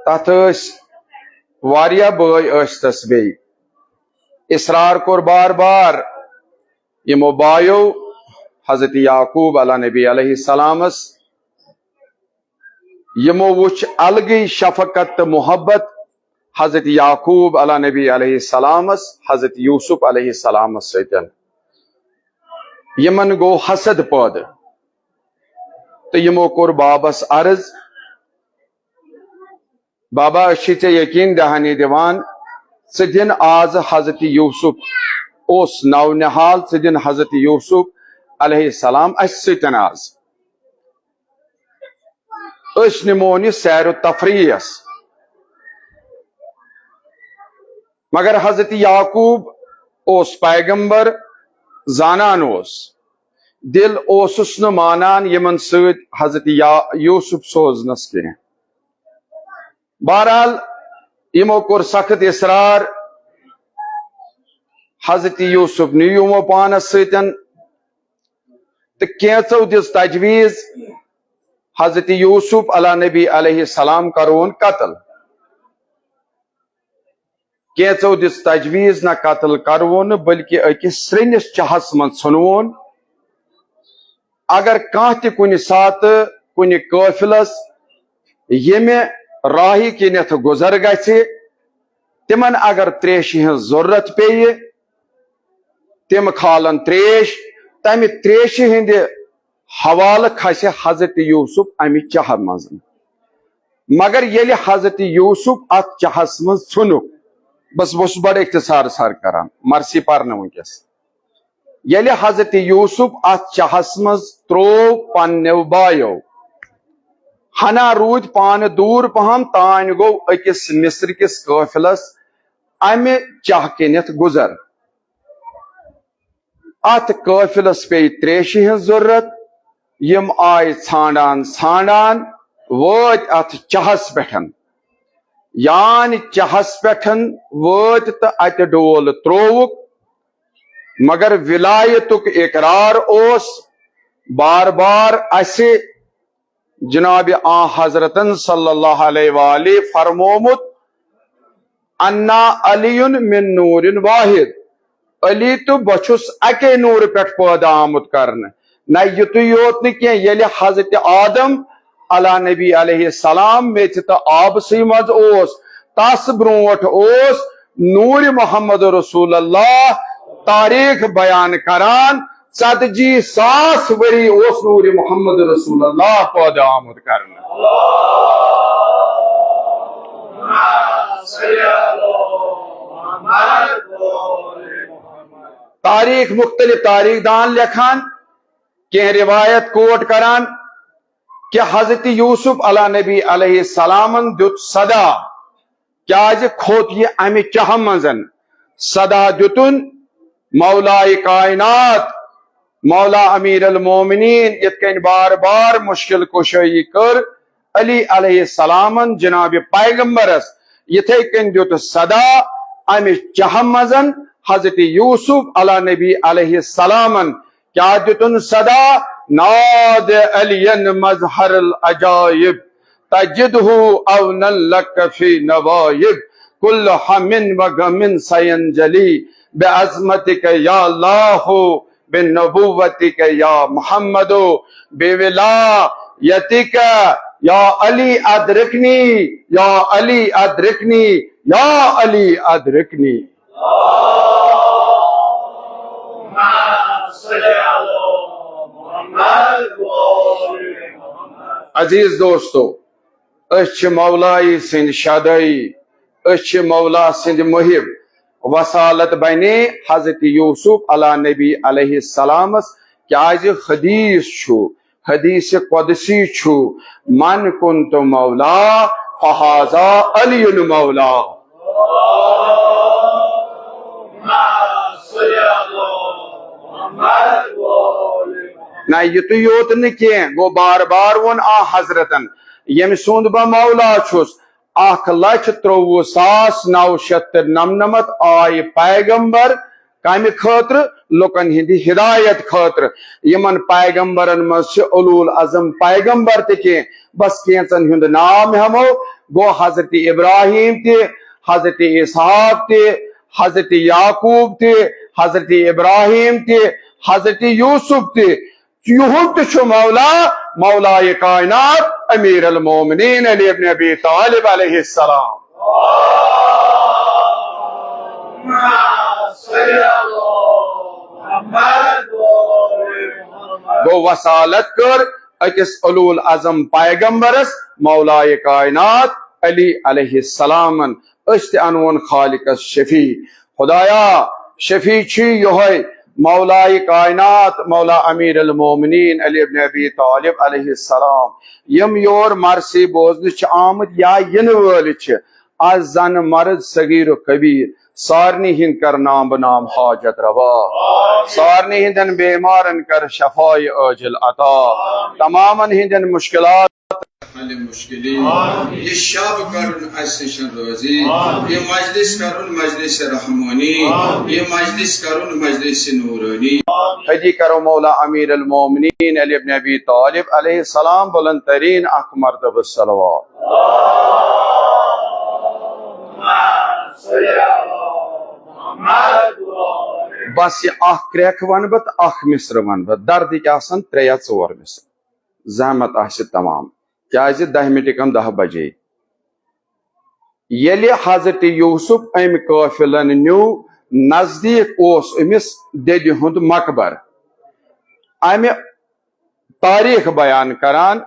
तथ वारिया बय तस बे इसरार कोर बार बार यमो बायो हजरत याकूब अला नबी अलैहिस्सलामस यमो वुच अलगी शफकत मोहब्बत हजरत याकूब अला नबी अलैहिस्सलामस हजरत यूसुफ अलैहिस्सलामस सतन यमन गो हसद पद तो यमो कोर बाबस अर्ज बाबा अच्छे यकीन दहानी दिवान दिन आज हजरत यूसुफ उस नौनिहाल दिन हजरत यूसुफ अलैहिस्सलाम सतन आज निमोन सैर तफरीस मगर हजरत याकूब उस पैगंबर जानान उस दिल ओसुस न मानान यमन सद हजरत यूसुफ सोजनस के बहरहाल यमो कोर सख्त इसरार हजरत यूसुफ नुमो पानस सतन तो कैचो दिस तजवीज हजरत यूसुफ अला नबी अलैहिस्सलाम करोन कत्ल कैचो दिस तजवीज न कत्ल करोन बल्कि अकिस स्रनिस चाहस मन नुन अगर कह कुन सात कुन काफिलस यमे राही किनथ गुजर गि तिमन अगर त्रेश हज जरूरत पे तिम खालन त्रेश तमि त्रेश हिंद हवाल खस हजरत यूसुफ अमि चाह मज मगर ये हजरत यूसुफ अत चाहस मज छुनुक बस बस बड़ इख्तिसार सर करान मरसी पर वस ये हजरत यूसुफ अत चाहस मज त्रो पन्नो बायो हना रूद पान दूर पहम तान गो अकिस मिस्र किस काफिलस अमि चाह किनथ गुजर अत काफिलस पे त्रेश हज जरूरत यम आय छांडान छांडान वत अत चाहस पे यान चाहस पे वत तो अत डोल त्रोवुक मगर विलायतुक इकरार ओस बार बार असे जनाब आ हजरतन सल्लल्लाहु अलैहि फरमोमुत अन्ना अलियुन मिन नूरिन वाहिद अली तो बछुस अके नूर पे पैदा आमुत करन न युत योत ये हजरत आदम अला नबी अलैहिस्सलाम में तो आब सी मज ओस तस ब्रोट ओस नूर मोहम्मद रसूलुल्लाह तारीख बयान करान 40,000 वरी ओस नूर मोहम्मद रसूलुल्लाह पैदा आमुत करन तारीख मुख्तलिफ तारीख दान लिखान कह रिवायत कोट करान कि हजरत यूसुफ अला नबी अलैहिस्सलामन दुत सदा क्या खोत ये अमि चाह मजन सदा दुतुन मौलाए कायनात मौला अमीर अल मोमिनीन इतकन बार बार मुश्किल कुशाई कर अली अलैहिस्सलामन जनाब पैगंबरस इथे कन दुत सदा अमि चाह मजन हजरत यूसुफ अला नबी अलैहिस्सलामन क्या दुतुन सदा नाद अलियन मजहर अजाइब तजिदहु अवनल लक फी नवाइब कुल हमिन व गमिन सयंजली बेअज़मतिक या अल्लाह बिन्नबुव्वतिक या मुहम्मद बेविलायतिक या अली अदरिकनी या अली अदरिकनी या अली अदरिकनी। अजीज दोस्तों मौलाई सिंध शादाई मौला सिंध मुहिब वसालत बने हजरत यूसुफ अला नबी अलैहिस्सलामस क्या हदीस हदीस कुदसी छु मन कुंत मौला फहाजा अलियुल मौला। ना युत योत न गो बार बार वोन आ हजरतन यम सुंद बा मौला छुस 1,23,999 आय पैगंबर कम खतर लुकन हिंदी हिदायत खतर यमन पैगंबरन मज उलूल अजम पैगंबर ते बस कैंचन हुंद नाम हमो गो हजरत इब्राहिम ते, हजरत इसहाक ते, हजरत याकूब ते, हजरत इब्राहिम ते, हजरत यूसुफ ते, युहुद तो मौला, मौला कायनात अमीर अल मोमिनीन अली इब्न अबी तालिब अलैहिस्सलाम। गो वसालत कर अकिस उलूल अज़म पैगंबरस मौला कायनात अली अलैहिस्सलामन अस्त अनवन खालिकस शफी खुदाया शफी छी योहै मौला कायनात मौला अमीर अल मोमिनीन अली इब्न अबी तालिब अलैहिस्सलाम यम योर मरसी बोजन आमद या इन वल आज जन मर्द सगीर कबीर सारनी हिंद कर नाम बनाम हाजत रवा, सारनी हिंदन बेमारन कर शफाई अजल अता, तमामन हिंदन मुश्किलात मुश्किली ये शब करुन असिशन रोजी, ये मजलिस करुन मजलिस रहमानी, ये मजलिस करुन मजलिस नूरानी। हजी करो मौला अमीर अल मोमिनीन अली इब्न अबी तालिब अलैहिस्सलाम बुलंद तरीन अख मर्तबा सलवात। बस ये अख क्रैक वन बत अख मिस्र वन बत दर्द आसन 3 या 4 मिस्र जहमत आसि तमाम क्या 10 मिनट कम 10 बजे ये हजरत यूसुफ अम काफिलन न्यू नजदीक ओस अमिस दद हुंद मकबर अमे तारीख बयान करान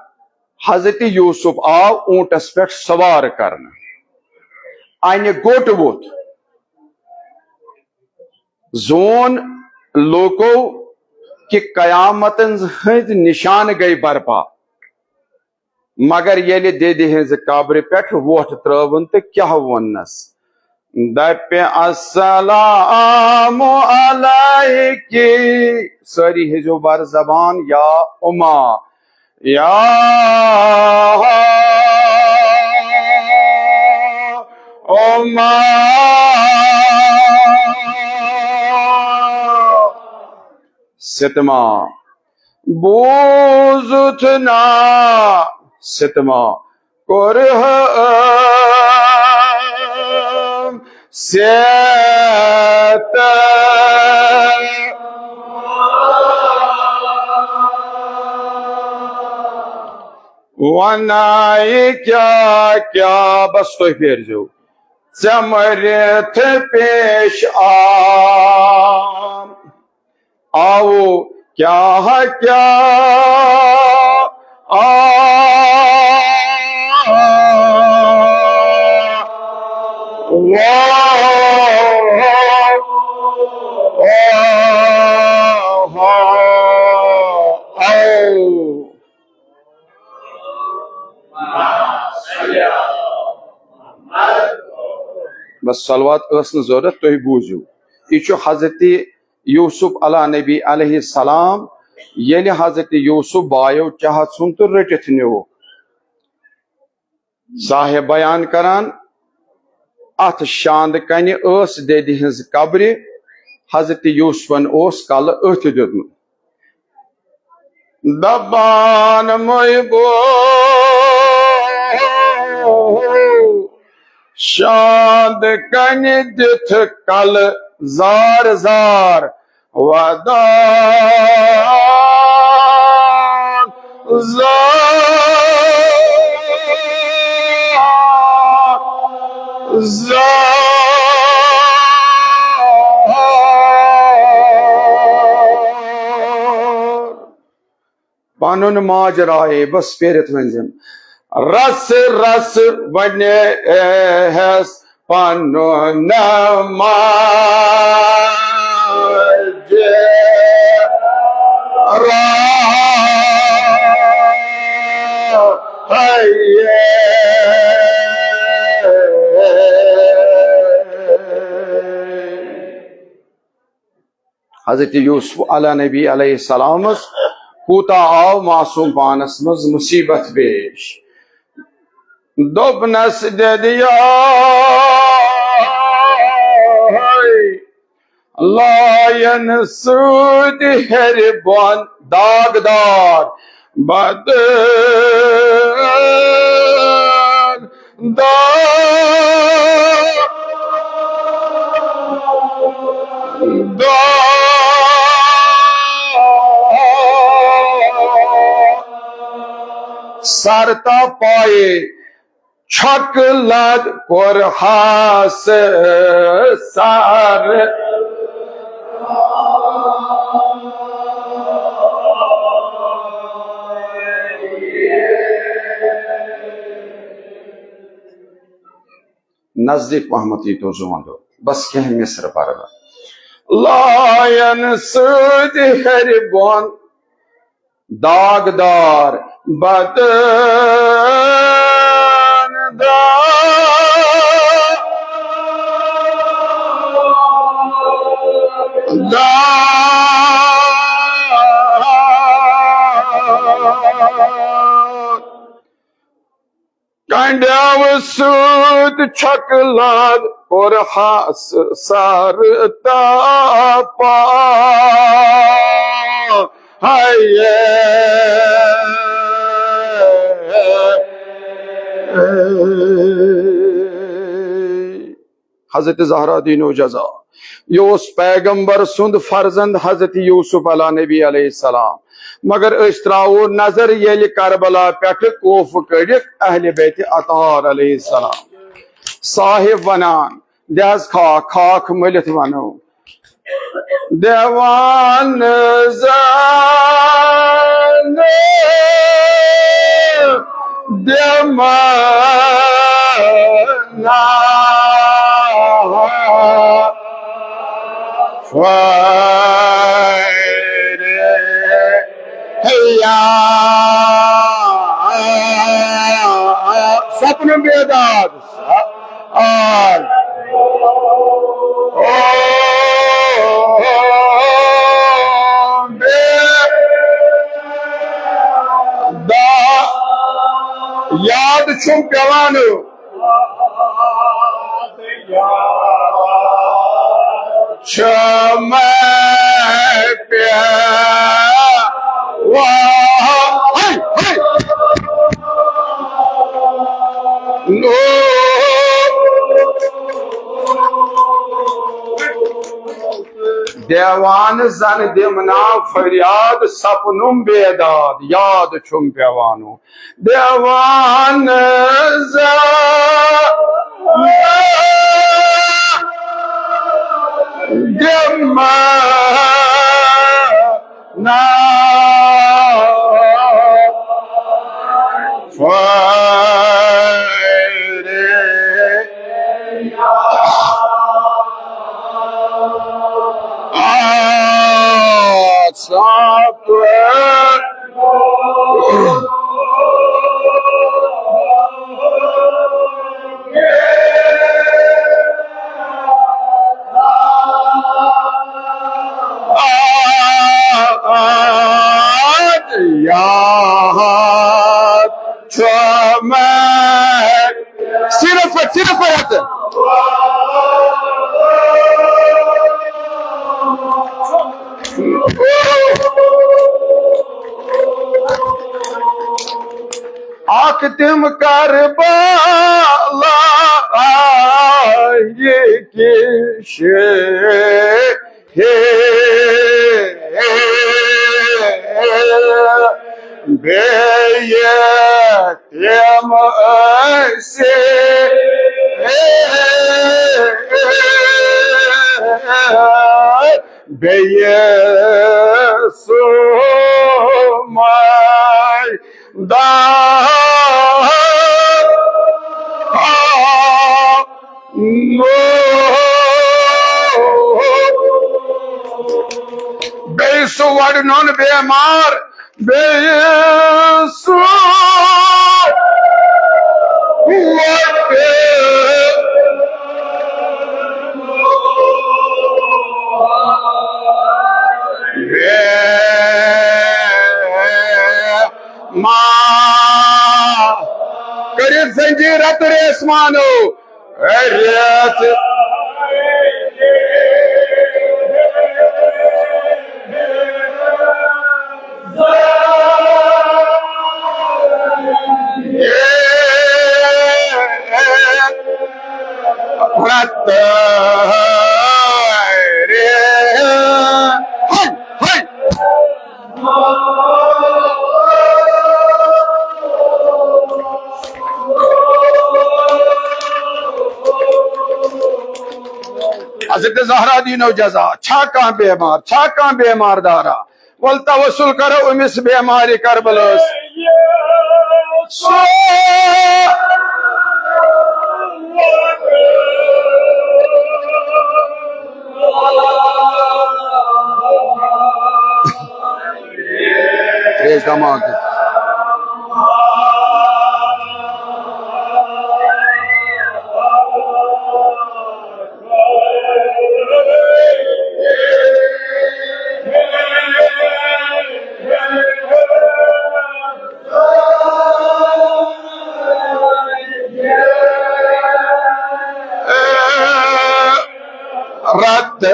हजरत यूसुफ आव ऊंटस पे सवार करना अन गोट वोत जोन लोको कि कयामतन हज निशान गई बर्पा मगर ये दद हज कब्र पे वोट त्रवन तो क्या वनस दपे अस्सलामु अलैकि सारी हजो बर जबान या उमा या उमा सितमा बोजुतना सितमा कुरह सेत वनाई क्या क्या बस तो फिर जो चमरथ पेश आओ क्या क्या बस सलवात जरूरत तुम बूझू यह हजरत यूसुफ अला नबी अलैहिस्सलाम ये हजरत यूसुफ बायो चाहत सुन तो रटित नो साहेब बयान करान अथ शांद कन दद हज कब्र हजरत यूसुफन कल अथ दुतमुत दबान मोइबो शांद कन दिथ कल जार जार वदान पानुन माजराए बस फेरत वंजम रस रस बने हैस पानुन माज हजरत यूसुफ अला नबी अलैहिस्सलाम कूता आव मासूम पानस मज मुसीबत पेश दोपनस दे दिया लायन सूद हरबन दागदार बद da da sarta paye çaklad korhas sar नजदीक मोहम्मदी तो जुमानो बस कह मिस्र पर लायन सूद हर बोन दागदार बदन दा दा कंड्याव सूद छकलाद और हास सारता पा हजरत ज़हरा दीनो जजा यो उस पैगंबर सुंद फर्जंद हजरत यूसुफ अला नबी अलैहिस्सलाम मगर त्रावो नजर ये करबला पे कोफ कड़ अहले बैत अतार अलैहिस्सलाम साहिब वनान दहस खाक खाक मलित वनो देवान जान देमाना सपन बेदाद याद छुम पेवान छम देवान जन दिमना फरियाद सपनुम बेदाद याद छुम पेवानो देवान दिमना सिर्फ आख तिम करबला ये किश बेयम से बेयसो माय दा बेसो वड नॉन बेमार बेसो करे जंजीरत रेसमानो रेत रत रे हाय हाय हजरत ज़हरा दीनो जजा छा कह बेमार दारा वल तवसुल करो उमिस बेमारी करबलस दमाग रत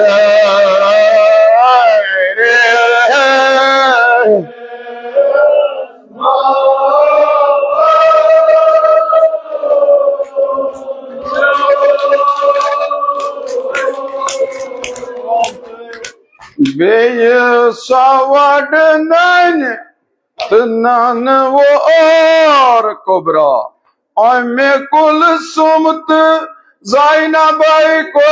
बे सवड नन नन वो और कुबरा अमे कुल सुमत जाइना बाई को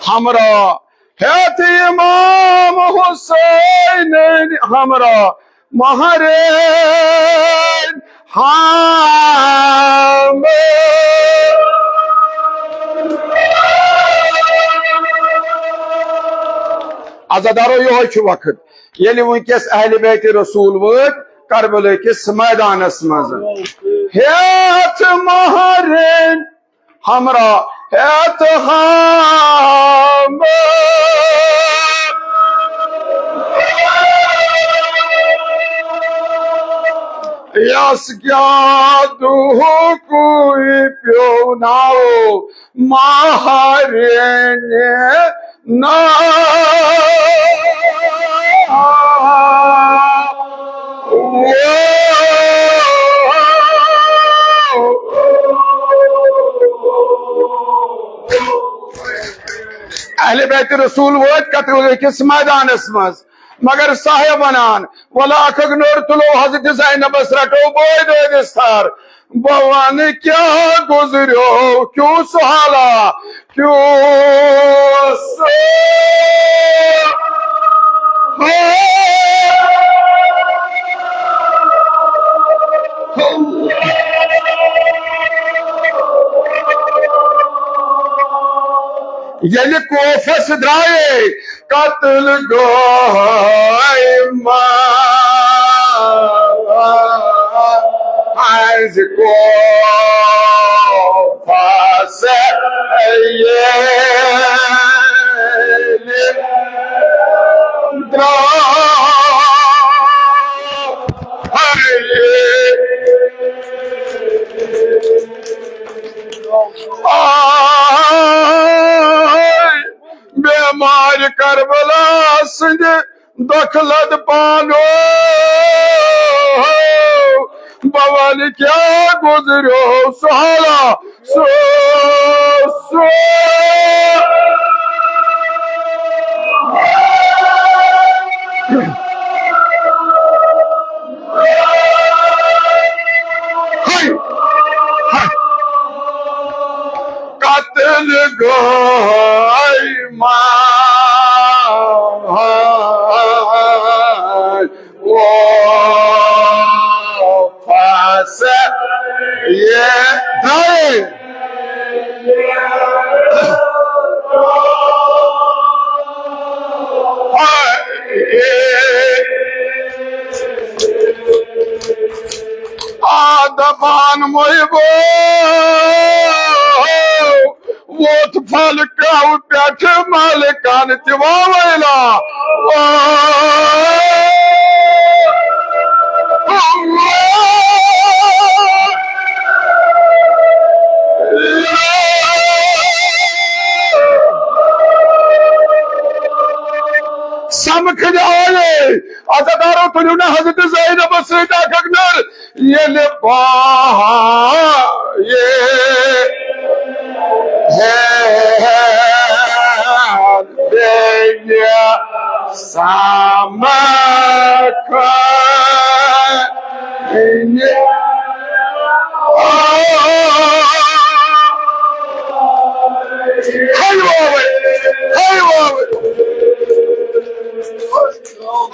हमरा हैत इमाम हुसैन हमरा महरे हम अजादारो यो वक्त ये वनकस अहल बैत रसूल वत करबला किस मैदानस मज हैत महरेन हमरा हैत हम यस क्या दुहो कोई प्यो नाओ महारेन ना अहले बैत रसूल वत कतल किस मैदानस मज मगर साहेब वनान वला अखगनोर तुलो हजरत ज़ैनबस रटो बोय दे दिस्तार बवान क्या गुजरो क्यों सुहाला क्यों ये कोफस द्राए कत्ल गोज को फस ये बेमार करबला संग दखलत पानो बवन क्या गुजरो सुहाला सो सो कत्ल गोई वो फस ये आदबान मोहबो वोट फल काउ पेठ मालिकान तिवावैला समखन आये अदादारो तुलुना हजरत ज़ैनब सैदा गगनर ये ले ये है समखन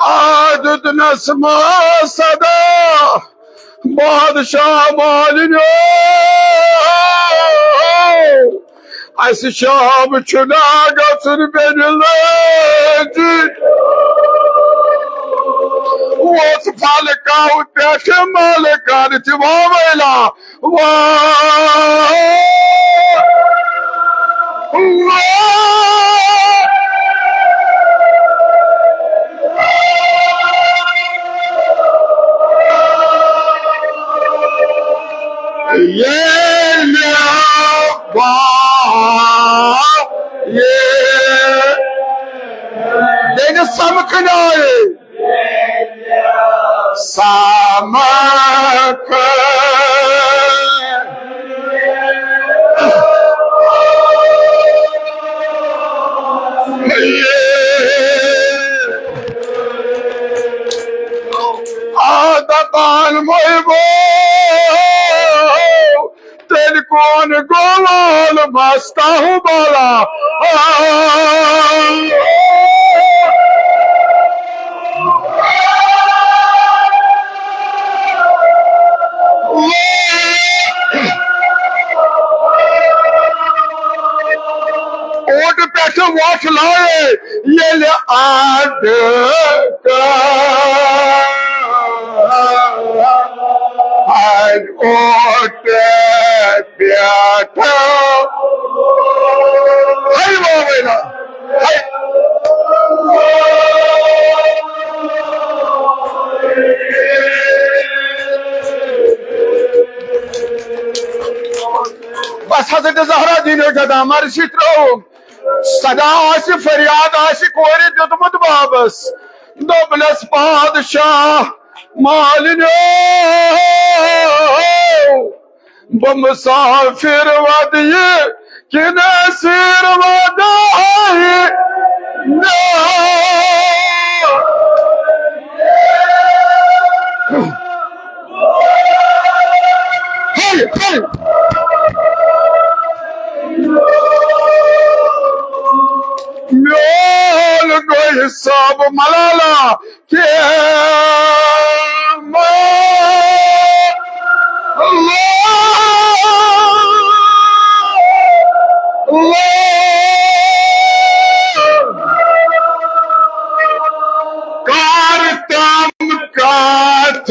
आदत नस्मा सदा बादशाह मालिनो अस शाम चुना गसुर बेनिलज वोस फालका पे मालिकान वावेला ये समखन आए समखन आदतान मोहबो तेरे कौन गोलाल मस्ता हूँ बोला ओट पैसे वॉच लाए ये ले आड ओट प्याठा है वो मेरा बस हजरत ज़हरा जी ने जदा मर्शिद रो सदा आसि फरियाद आसि कोरे दुदमुद बाबस दोबलस बादशाह मालिनो बमुसाफिर वदिये कि नसीर वदाई ना म्योल कोई सब मलाला के कारतम काथ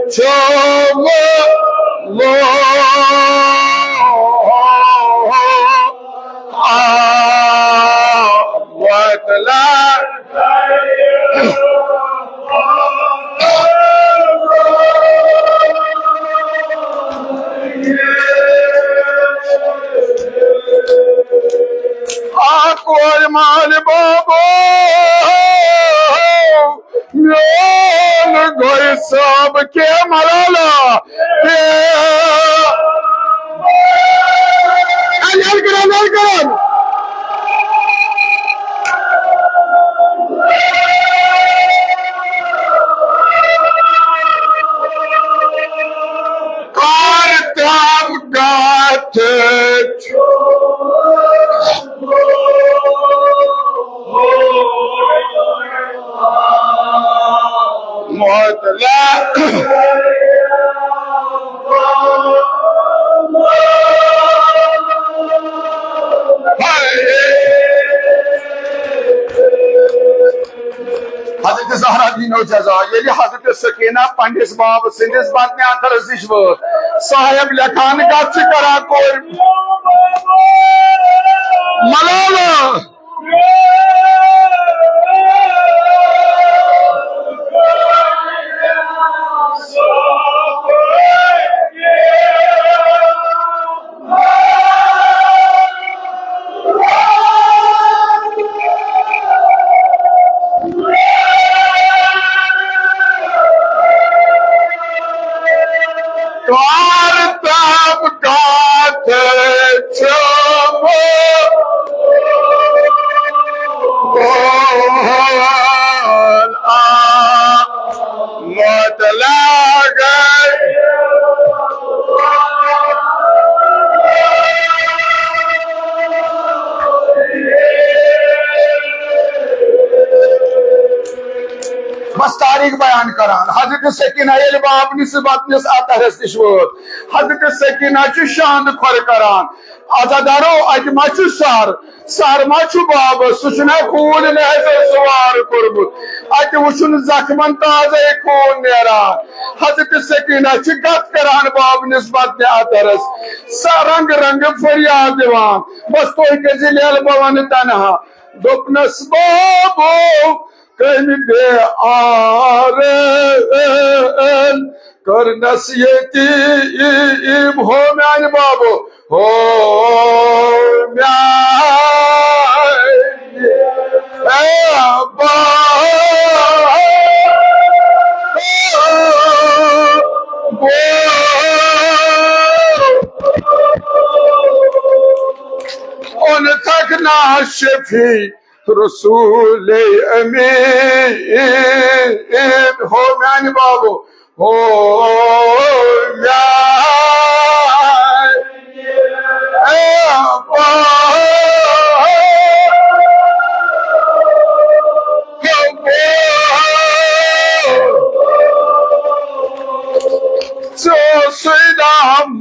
चोम लो कोई मान बाबो म्योल गोई सब के मराला के अनल करो कारतम गाथ मोतला हजरत ज़हरा दीनो जजा ये हजरत सकीना पंडित बाब सिंधिस बात में आकर जिश्वर साहेब लखान का चिकरा कोई मलाला बस तारीख बयान करान हजरत सकीना ये बाप निस बतनिस अतहरस निश वोत हजरत सकीना च शांद खोर करान अजादारो अज मा सर मा बाब सह खून लहजे सवार कोर्मुत अत वुन जख्मन ताजे खून नेरान हजरत सकीना च गत करान बाब निस बतन अतहरस स रंग रंग फरियाद दिवान बस तो कजिल बवन तनहा दोपनस बाबो कन दे आरे कर नसीहती हो म्यान बाबो हो उन तक ना शफी रसूल अमीन हो म्यान बाबो हो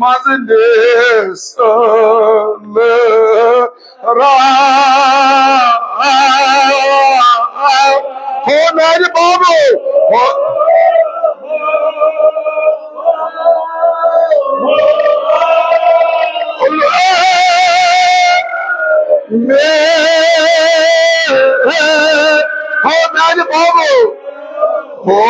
मजलिस हो मेरे बाबू हो मेरे बाबू हो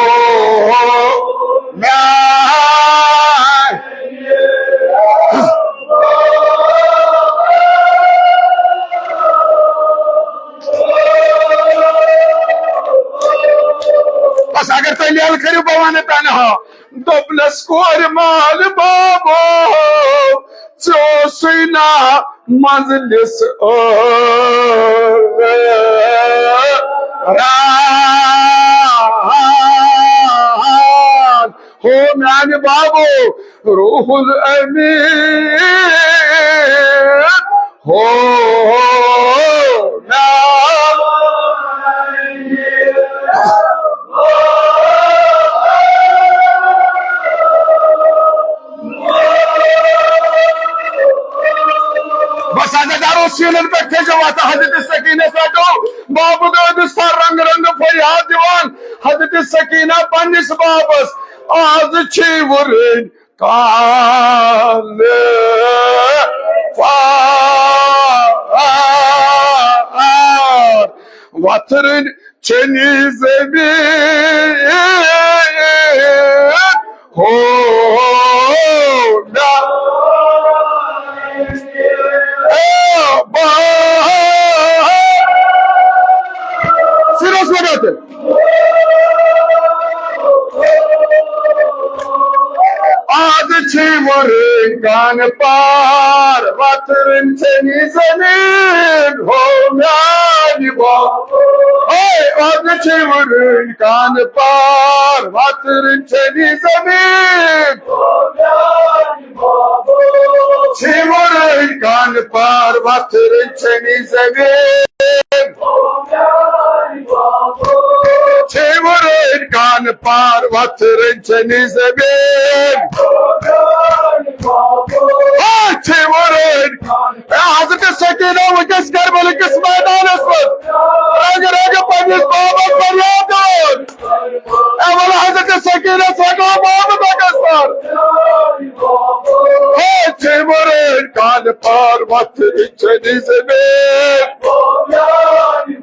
बस अगर तो लियल करो बवान तनहा दोपलस कोर माल बाबो चो सुना मजलिस हो म्यान बाबो रूहुल अमीन हो सीलन पे जवाता हजरत सकीना सटो बाबू सर रंग रंग फरियाद दिवान हजरत सकीना पन्निस बाबस आज छी वुरन काल वथरन चनी जमीन हो आज कान पार वतरन चनी जमीन हो म्यान बाबो आज कान पार वतरन चनी जमीन हो म्यान बाबो कान पार वतरन चनी जमीन हो म्यान बाबो कान पार वतरन चनी जमीन हजरत सकीना वस करबल किस मैदान हजरत सकीना सको कान पार वतरन चनी जमीन हो म्यान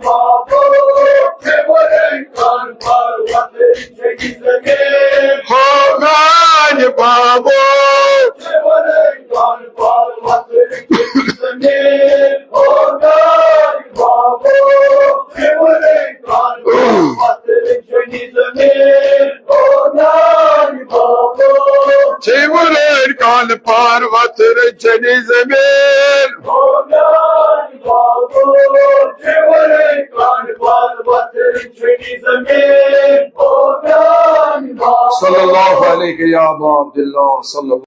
बाबो कान पार वतरन चनी जमीन सल्लल्लाहु अलैहि या अबा अब्दुल्लाह सल्लल्लाहु